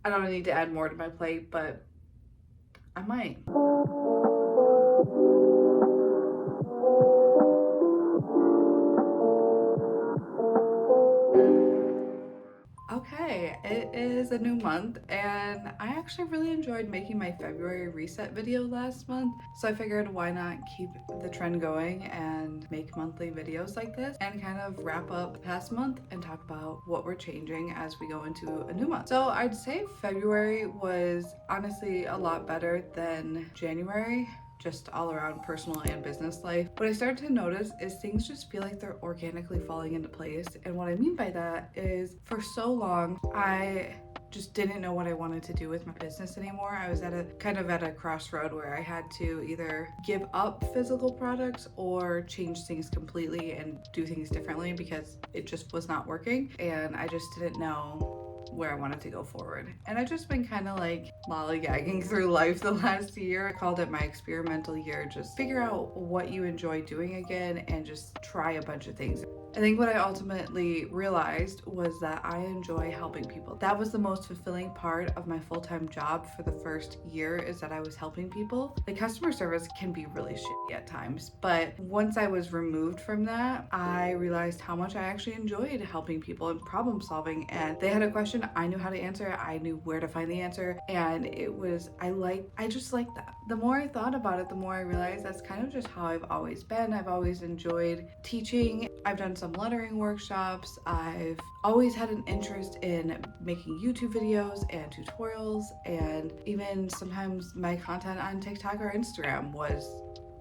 I don't need to add more to my plate, but I might. Okay, it is a new month and I actually really enjoyed making my February reset video last month. So I figured why not keep the trend going and make monthly videos like this and kind of wrap up the past month and talk about what we're changing as we go into a new month. So I'd say February was honestly a lot better than January, just all around personal and business life. What I started to notice is things just feel like they're organically falling into place. And what I mean by that is for so long, I just didn't know what I wanted to do with my business anymore. I was at a crossroad where I had to either give up physical products or change things completely and do things differently because it just was not working. And I just didn't know where I wanted to go forward. And I've just been kind of like lollygagging through life the last year. I called it my experimental year. Just figure out what you enjoy doing again and just try a bunch of things. I think what I ultimately realized was that I enjoy helping people. That was the most fulfilling part of my full-time job for the first year, is that I was helping people. The customer service can be really shitty at times, but once I was removed from that, I realized how much I actually enjoyed helping people and problem solving. And they had a question, I knew how to answer it, I knew where to find the answer, and I just liked that. The more I thought about it, the more I realized that's kind of just how I've always been. I've always enjoyed teaching. I've done some lettering workshops. I've always had an interest in making YouTube videos and tutorials, and even sometimes my content on TikTok or Instagram was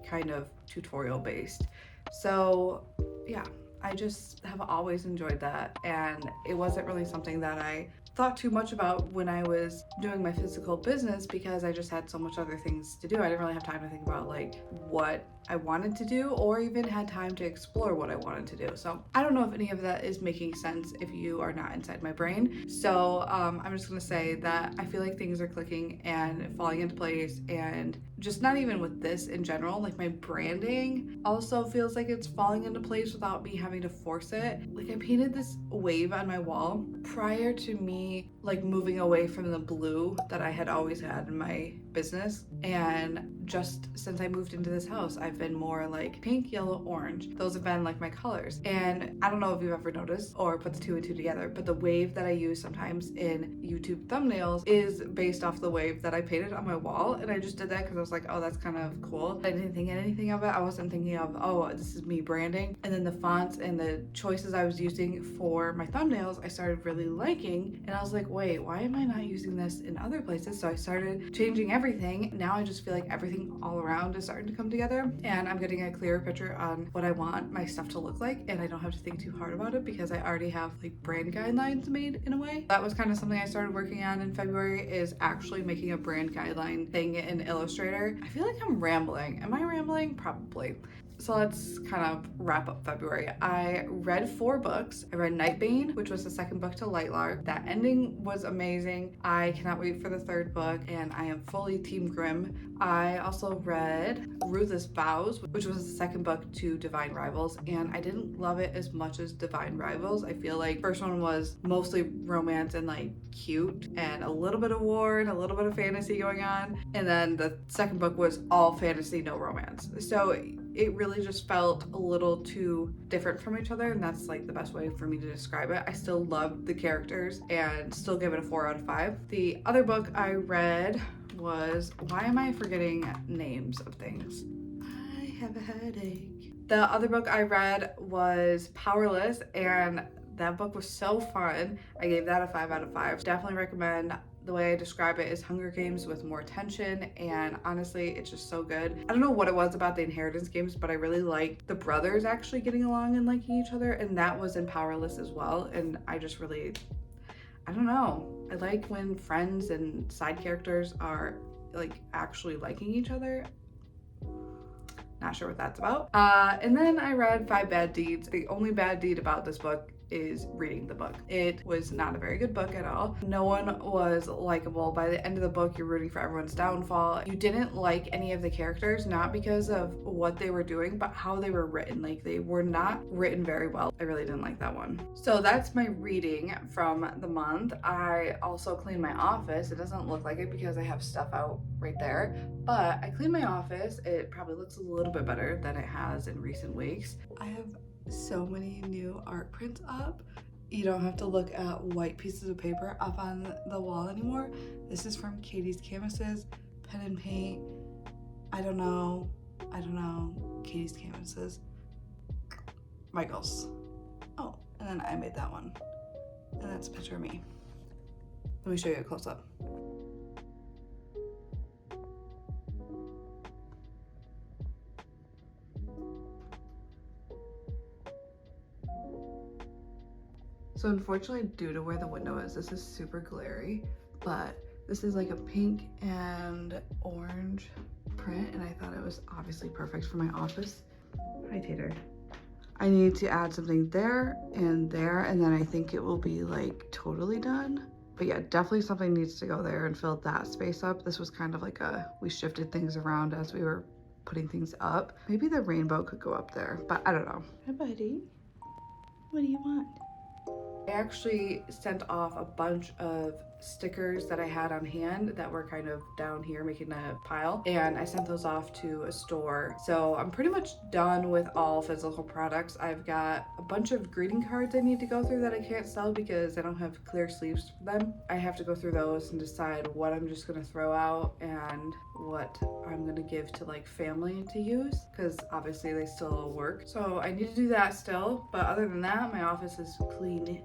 kind of tutorial based. So yeah, I just have always enjoyed that, and it wasn't really something that I thought too much about when I was doing my physical business because I just had so much other things to do. I didn't really have time to think about like what I wanted to do or even had time to explore what I wanted to do. So I don't know if any of that is making sense if you are not inside my brain. So I'm just gonna say that I feel like things are clicking and falling into place, and just not even with this in general, like my branding also feels like it's falling into place without me having to force it. Like I painted this wave on my wall prior to me like moving away from the blue that I had always had in my business, and just since I moved into this house I've been more like pink, yellow, orange. Those have been like my colors. And I don't know if you've ever noticed or put the two and two together, but the wave that I use sometimes in YouTube thumbnails is based off the wave that I painted on my wall. And I just did that because I was like, oh, that's kind of cool. I didn't think anything of it. I wasn't thinking of, oh, this is me branding. And then the fonts and the choices I was using for my thumbnails I started really liking, and I was like, wait, why am I not using this in other places? So I started changing everything. Now I just feel like everything all around is starting to come together, and I'm getting a clearer picture on what I want my stuff to look like, and I don't have to think too hard about it because I already have like brand guidelines made in a way. That was kind of something I started working on in February, is actually making a brand guideline thing in Illustrator. I feel like I'm rambling. Am I rambling? Probably. So let's kind of wrap up February. I read 4 books. I read Nightbane, which was the second book to Lightlark. That ending was amazing. I cannot wait for the 3rd book, and I am fully Team Grimm. I also read Ruthless Vows, which was the 2nd book to Divine Rivals, and I didn't love it as much as Divine Rivals. I feel like first one was mostly romance and like cute and a little bit of war and a little bit of fantasy going on, and then the 2nd book was all fantasy, no romance. So it really just felt a little too different from each other, and that's like the best way for me to describe it. I still loved the characters and still give it a 4 out of 5. The other book I read was, why am I forgetting names of things? I have a headache. The other book I read was Powerless, and that book was so fun. I gave that a 5 out of 5. Definitely recommend. The way I describe it is Hunger Games with more tension, and honestly, it's just so good. I don't know what it was about the inheritance games, but I really liked the brothers actually getting along and liking each other, and that was in Powerless as well. And I just really, I don't know. I like when friends and side characters are like actually liking each other. Not sure what that's about. And then I read 5 Bad Deeds. The only bad deed about this book is reading the book. It was not a very good book at all. No one was likable. By the end of the book, you're rooting for everyone's downfall. You didn't like any of the characters, not because of what they were doing, but how they were written. Like, they were not written very well. I really didn't like that one. So that's my reading from the month. I also cleaned my office. It doesn't look like it because I have stuff out right there, but I cleaned my office. It probably looks a little bit better than it has in recent weeks. I have so many new art prints up. You don't have to look at white pieces of paper up on the wall anymore. This is from Katie's Canvases, pen and paint. I don't know, Katie's Canvases. Michael's. Oh, and then I made that one. And that's a picture of me. Let me show you a close up. So unfortunately, due to where the window is, this is super glary, but this is like a pink and orange print, and I thought it was obviously perfect for my office. Hi, Tater. I need to add something there, and then I think it will be like totally done. But yeah, definitely something needs to go there and fill that space up. This was kind of like we shifted things around as we were putting things up. Maybe the rainbow could go up there, but I don't know. Hi, buddy. What do you want? I actually sent off a bunch of stickers that I had on hand that were kind of down here making a pile, and I sent those off to a store. So I'm pretty much done with all physical products. I've got a bunch of greeting cards I need to go through that I can't sell because I don't have clear sleeves for them. I have to go through those and decide what I'm just gonna throw out and what I'm gonna give to like family to use, because obviously they still work. So I need to do that still, but other than that, my office is clean.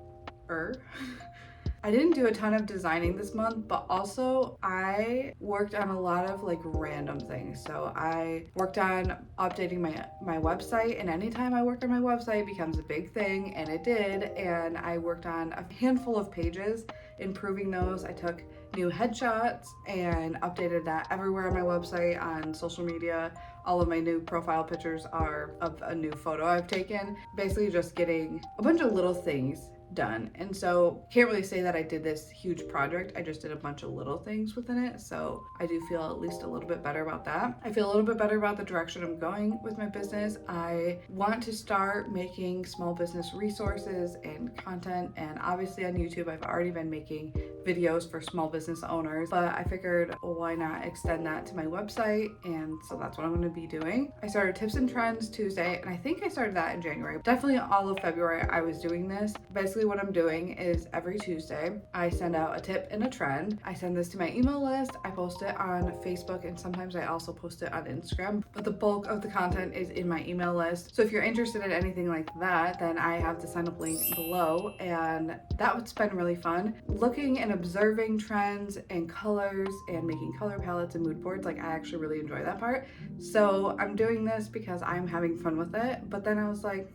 I didn't do a ton of designing this month, but also I worked on a lot of like random things. So I worked on updating my website, and anytime I work on my website, it becomes a big thing, and it did. And I worked on a handful of pages, improving those. I took new headshots and updated that everywhere on my website, on social media. All of my new profile pictures are of a new photo I've taken. Basically just getting a bunch of little things done. And so can't really say that I did this huge project. I just did a bunch of little things within it. So I do feel at least a little bit better about that. I feel a little bit better about the direction I'm going with my business. I want to start making small business resources and content. And obviously on YouTube, I've already been making videos for small business owners, but I figured why not extend that to my website? And so that's what I'm going to be doing. I started Tips and Trends Tuesday, and I think I started that in January. Definitely all of February I was doing this. Basically what I'm doing is every Tuesday I send out a tip and a trend. I send this to my email list. I post it on Facebook, and sometimes I also post it on Instagram, but the bulk of the content is in my email list. So if you're interested in anything like that, then I have the sign up link below, and that's been really fun. Looking and observing trends and colors and making color palettes and mood boards, like I actually really enjoy that part. So I'm doing this because I'm having fun with it, but then I was like,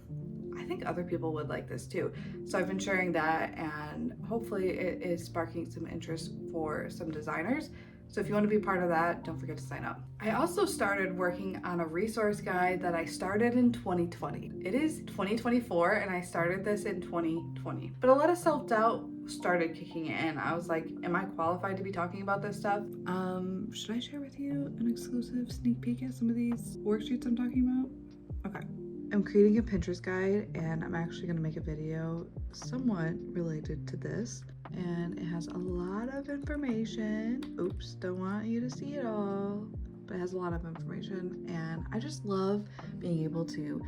I think other people would like this too. So I've been sharing that, and hopefully it is sparking some interest for some designers. So if you want to be part of that, don't forget to sign up. I also started working on a resource guide that I started in 2020. It is 2024 and I started this in 2020. But a lot of self-doubt started kicking in. I was like, am I qualified to be talking about this stuff? Should I share with you an exclusive sneak peek at some of these worksheets I'm talking about? Okay. I'm creating a Pinterest guide, and I'm actually going to make a video somewhat related to this, and it has a lot of information. Oops, don't want you to see it all, but it has a lot of information, and I just love being able to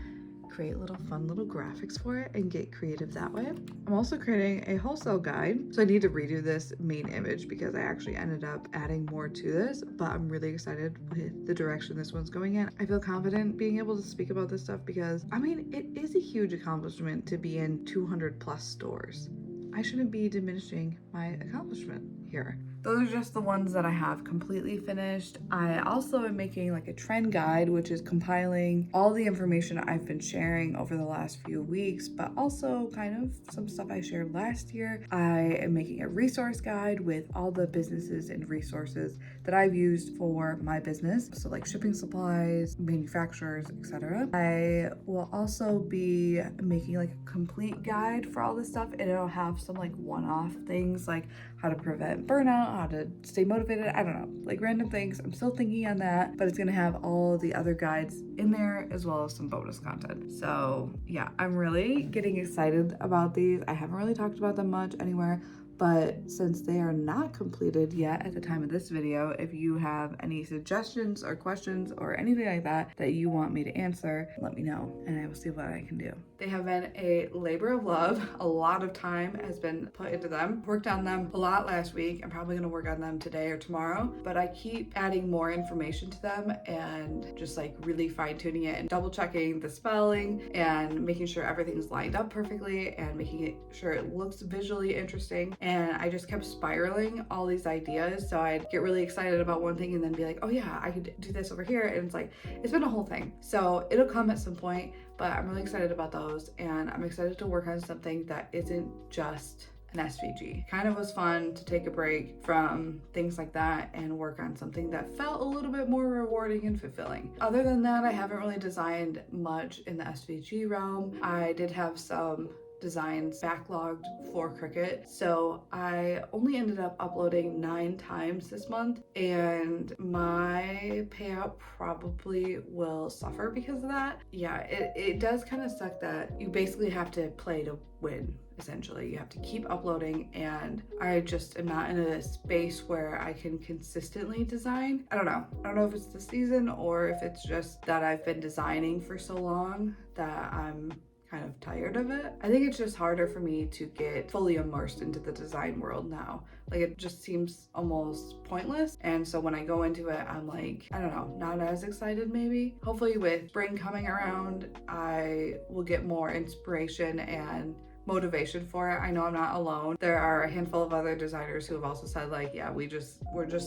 create fun little graphics for it and get creative that way. I'm also creating a wholesale guide, so I need to redo this main image because I actually ended up adding more to this, but I'm really excited with the direction this one's going in. I feel confident being able to speak about this stuff because, I mean, it is a huge accomplishment to be in 200 plus stores. I shouldn't be diminishing my accomplishment here. those are just the ones that I have completely finished. I also am making like a trend guide, which is compiling all the information I've been sharing over the last few weeks, but also kind of some stuff I shared last year. I am making a resource guide with all the businesses and resources that I've used for my business. So like shipping supplies, manufacturers, etc. I will also be making like a complete guide for all this stuff, and it'll have some like one-off things like how to prevent burnout, how to stay motivated, I don't know, like random things. I'm still thinking on that, but it's gonna have all the other guides in there as well as some bonus content. So yeah, I'm really getting excited about these. I haven't really talked about them much anywhere, but since they are not completed yet at the time of this video, if you have any suggestions or questions or anything like that that you want me to answer, let me know and I will see what I can do. They have been a labor of love. A lot of time has been put into them. Worked on them a lot last week. I'm probably gonna work on them today or tomorrow, but I keep adding more information to them and just like really fine tuning it and double checking the spelling and making sure everything's lined up perfectly and making sure it looks visually interesting. And I just kept spiraling all these ideas. So I'd get really excited about one thing and then be like, oh yeah, I could do this over here. And it's like, it's been a whole thing. So it'll come at some point, but I'm really excited about those. And I'm excited to work on something that isn't just an SVG. Kind of was fun to take a break from things like that and work on something that felt a little bit more rewarding and fulfilling. Other than that, I haven't really designed much in the SVG realm. I did have some designs backlogged for Cricut, so I only ended up uploading 9 times this month, and my payout probably will suffer because of that. Yeah, it does kind of suck that you basically have to play to win. Essentially, you have to keep uploading, and I just am not in a space where I can consistently design. I don't know if it's the season or if it's just that I've been designing for so long that I'm kind of tired of it. I think it's just harder for me to get fully immersed into the design world now. Like it just seems almost pointless. And so when I go into it, I'm like, I don't know, not as excited maybe. Hopefully with spring coming around, I will get more inspiration and motivation for it. I know I'm not alone. There are a handful of other designers who have also said like, yeah, we're just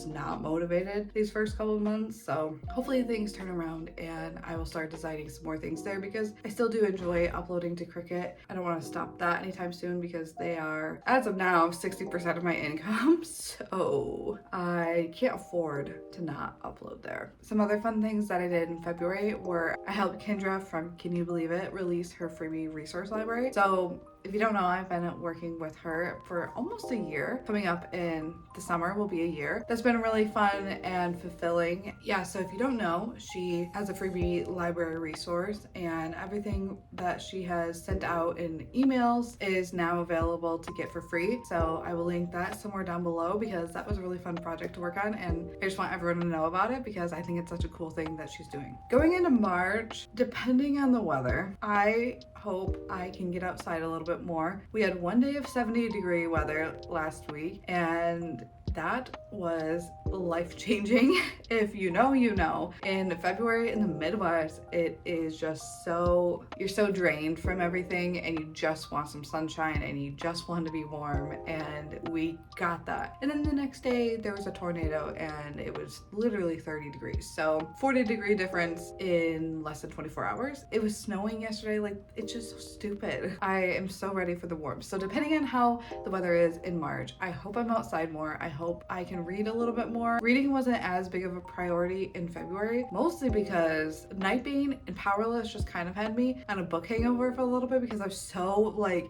not motivated these first couple of months. So hopefully things turn around and I will start designing some more things there, because I still do enjoy uploading to Cricut. I don't want to stop that anytime soon because they are, as of now, 60% of my income. So I can't afford to not upload there. Some other fun things that I did in February were I helped Kendra from Can You Believe It release her freebie resource library. So if you don't know, I've been working with her for almost a year. Coming up in the summer will be a year. That's been really fun and fulfilling. Yeah, so if you don't know, she has a freebie library resource, and everything that she has sent out in emails is now available to get for free. So I will link that somewhere down below because that was a really fun project to work on, and I just want everyone to know about it because I think it's such a cool thing that she's doing. Going into March, depending on the weather, I hope I can get outside a little bit more. We had one day of 70-degree weather last week, and that was life-changing. If you know, you know. In February in the Midwest, it is just so, you're so drained from everything and you just want some sunshine and you just want to be warm, and we got that. And then the next day there was a tornado and it was literally 30 degrees. So 40-degree difference in less than 24 hours. It was snowing yesterday. Like, it's just so stupid. I am so ready for the warmth. So depending on how the weather is in March, I hope I'm outside more. I hope I can read a little bit more. Reading wasn't as big of a priority in February, mostly because Night Bane and Powerless just kind of had me on a book hangover for a little bit because I was so like,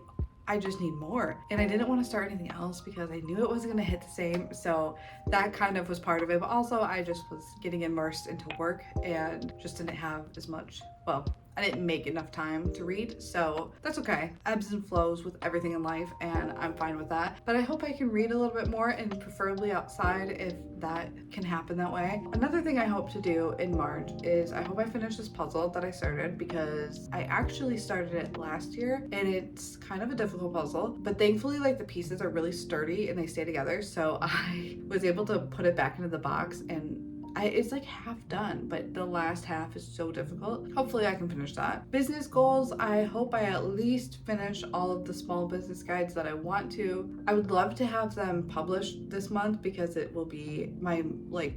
I just need more. And I didn't want to start anything else because I knew it wasn't going to hit the same. So that kind of was part of it. But also I just was getting immersed into work and just didn't have as much, well, I didn't make enough time to read, so that's okay. Ebbs and flows with everything in life, and I'm fine with that. But I hope I can read a little bit more, and preferably outside if that can happen that way. Another thing I hope to do in March is I hope I finish this puzzle that I started, because I actually started it last year and it's kind of a difficult puzzle, but thankfully like the pieces are really sturdy and they stay together, so I was able to put it back into the box and it's like half done, but the last half is so difficult. Hopefully I can finish that. Business goals, I hope I at least finish all of the small business guides that I want to. I would love to have them published this month because it will be my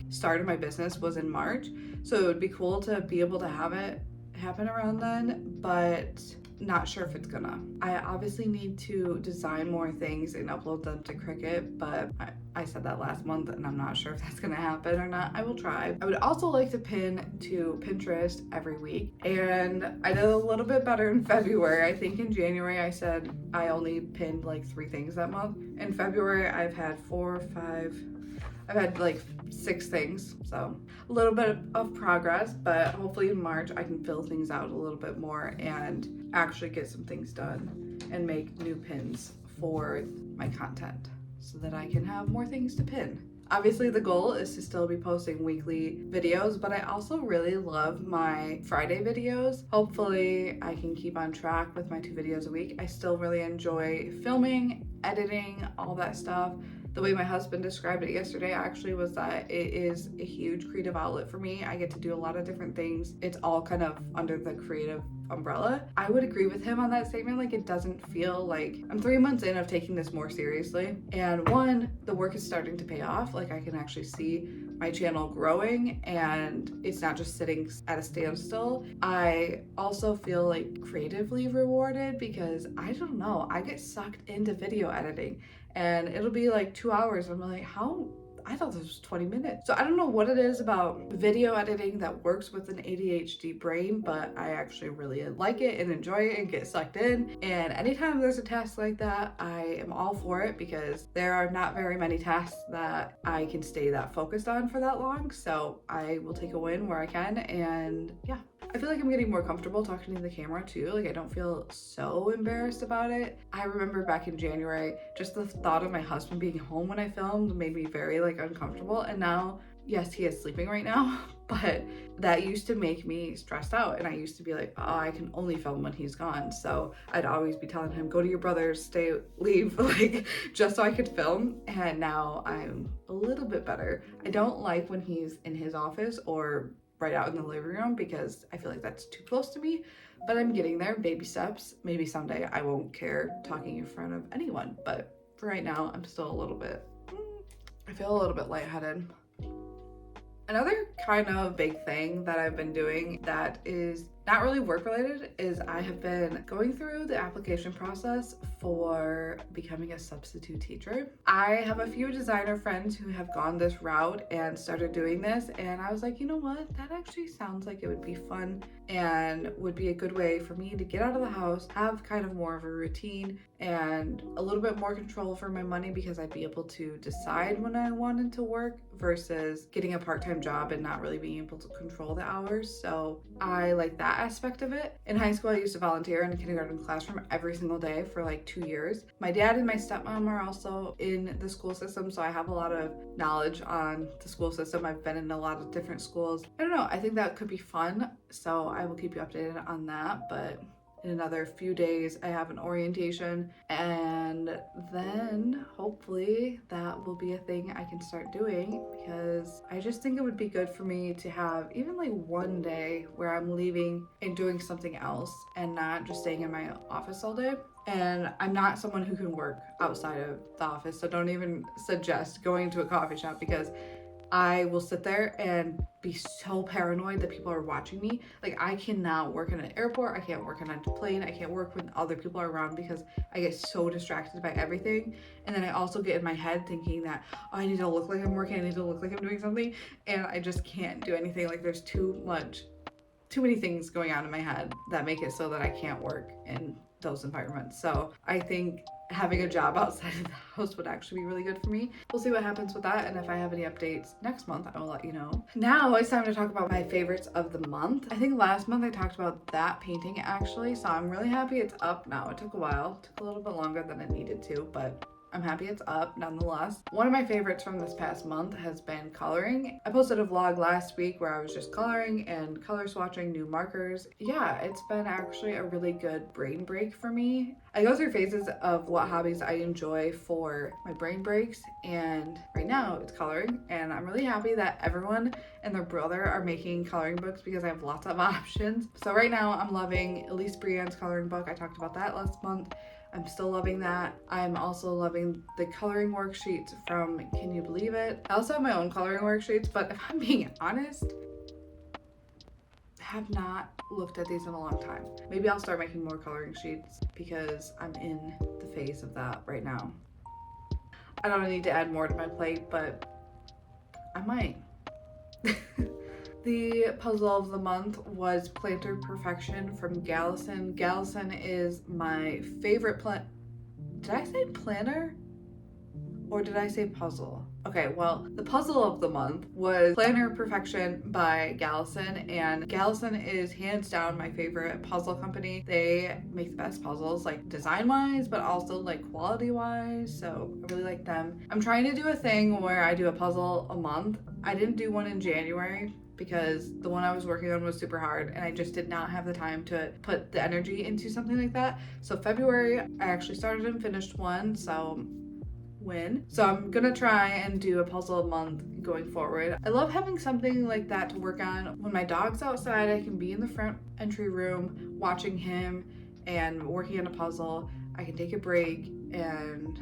start of my business was in March. So it would be cool to be able to have it happen around then, but not sure if it's gonna. I obviously need to design more things and upload them to Cricut, but I said that last month and I'm not sure if that's gonna happen or not. I will try. I would also like to pin to Pinterest every week, and I did a little bit better in February. I think in January I said I only pinned like 3 things that month. In February I've had 4 or 5, I've had like 6 things, so a little bit of progress, but hopefully in March I can fill things out a little bit more and actually get some things done and make new pins for my content so that I can have more things to pin. Obviously the goal is to still be posting weekly videos, but I also really love my Friday videos. Hopefully I can keep on track with my 2 videos a week. I still really enjoy filming, editing, all that stuff. The way my husband described it yesterday actually was that it is a huge creative outlet for me. I get to do a lot of different things. It's all kind of under the creative umbrella. I would agree with him on that statement. Like, it doesn't feel like I'm 3 months in of taking this more seriously. And 1, the work is starting to pay off. Like, I can actually see my channel growing and it's not just sitting at a standstill. I also feel like creatively rewarded because I don't know, I get sucked into video editing and it'll be like 2 hours. I'm like, how? I thought this was 20 minutes. So I don't know what it is about video editing that works with an ADHD brain, but I actually really like it and enjoy it and get sucked in. And anytime there's a task like that, I am all for it because there are not very many tasks that I can stay that focused on for that long. So I will take a win where I can, and yeah. I feel like I'm getting more comfortable talking to the camera too. Like, I don't feel so embarrassed about it. I remember back in January, just the thought of my husband being home when I filmed made me very uncomfortable. And now, yes, he is sleeping right now, but that used to make me stressed out. And I used to be like, oh, I can only film when he's gone. So I'd always be telling him, go to your brother's, leave, like, just so I could film. And now I'm a little bit better. I don't like when he's in his office or right out in the living room because I feel like that's too close to me, but I'm getting there, baby steps. Maybe someday I won't care talking in front of anyone, but for right now, I'm still a little bit, I feel a little bit lightheaded. Another kind of big thing that I've been doing that is not really work related is I have been going through the application process for becoming a substitute teacher. I have a few designer friends who have gone this route and started doing this, and I was like, you know what, that actually sounds like it would be fun and would be a good way for me to get out of the house, have kind of more of a routine and a little bit more control for my money because I'd be able to decide when I wanted to work versus getting a part-time job and not really being able to control the hours. So I like that aspect of it. In high school, I used to volunteer in a kindergarten classroom every single day for like 2 years. My dad and my stepmom are also in the school system, so I have a lot of knowledge on the school system. I've been in a lot of different schools. I don't know, I think that could be fun, so I will keep you updated on that. But in another few days, I have an orientation, and then hopefully that will be a thing I can start doing because I just think it would be good for me to have even like one day where I'm leaving and doing something else and not just staying in my office all day. And I'm not someone who can work outside of the office, so don't even suggest going to a coffee shop because I will sit there and be so paranoid that people are watching me. Like, I cannot work in an airport, I can't work on a plane, I can't work when other people are around because I get so distracted by everything. And then I also get in my head thinking that, oh, I need to look like I'm working, I need to look like I'm doing something, and I just can't do anything. Like, there's too many things going on in my head that make it so that I can't work in those environments. So I think having a job outside of the house would actually be really good for me. We'll see what happens with that, and if I have any updates next month, I will let you know. Now it's time to talk about my favorites of the month. I think last month I talked about that painting actually, so I'm really happy it's up now. It took a while, it took a little bit longer than it needed to, but I'm happy it's up nonetheless. One of my favorites from this past month has been coloring. I posted a vlog last week where I was just coloring and color swatching new markers. Yeah, it's been actually a really good brain break for me. I go through phases of what hobbies I enjoy for my brain breaks, and right now it's coloring, and I'm really happy that everyone and their brother are making coloring books because I have lots of options. So right now I'm loving Elise Brienne's coloring book. I talked about that last month. I'm still loving that. I'm also loving the coloring worksheets from Can You Believe It? I also have my own coloring worksheets, but if I'm being honest, I have not looked at these in a long time. Maybe I'll start making more coloring sheets because I'm in the phase of that right now. I don't need to add more to my plate, but I might. The puzzle of the month was Planter Perfection from Gallison. Gallison is my favorite Did I say planner? Or did I say puzzle? Okay, well, the puzzle of the month was Planner Perfection by Gallison, and Gallison is hands down my favorite puzzle company. They make the best puzzles, like design-wise, but also like quality-wise, so I really like them. I'm trying to do a thing where I do a puzzle a month. I didn't do one in January because the one I was working on was super hard and I just did not have the time to put the energy into something like that. So February, I actually started and finished one, so win. So I'm gonna try and do a puzzle a month going forward. I love having something like that to work on. When my dog's outside, I can be in the front entry room watching him and working on a puzzle. I can take a break, and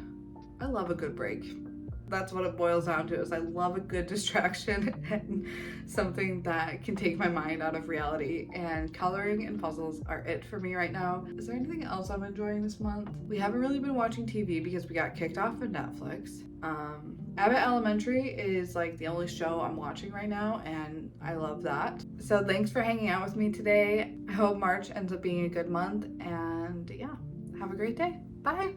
I love a good break. That's what it boils down to, is I love a good distraction and something that can take my mind out of reality, and coloring and puzzles are it for me right now. Is there anything else I'm enjoying this month? We haven't really been watching TV because we got kicked off of Netflix. Abbott Elementary is like the only show I'm watching right now, and I love that. So thanks for hanging out with me today. I hope March ends up being a good month, and yeah, have a great day. Bye.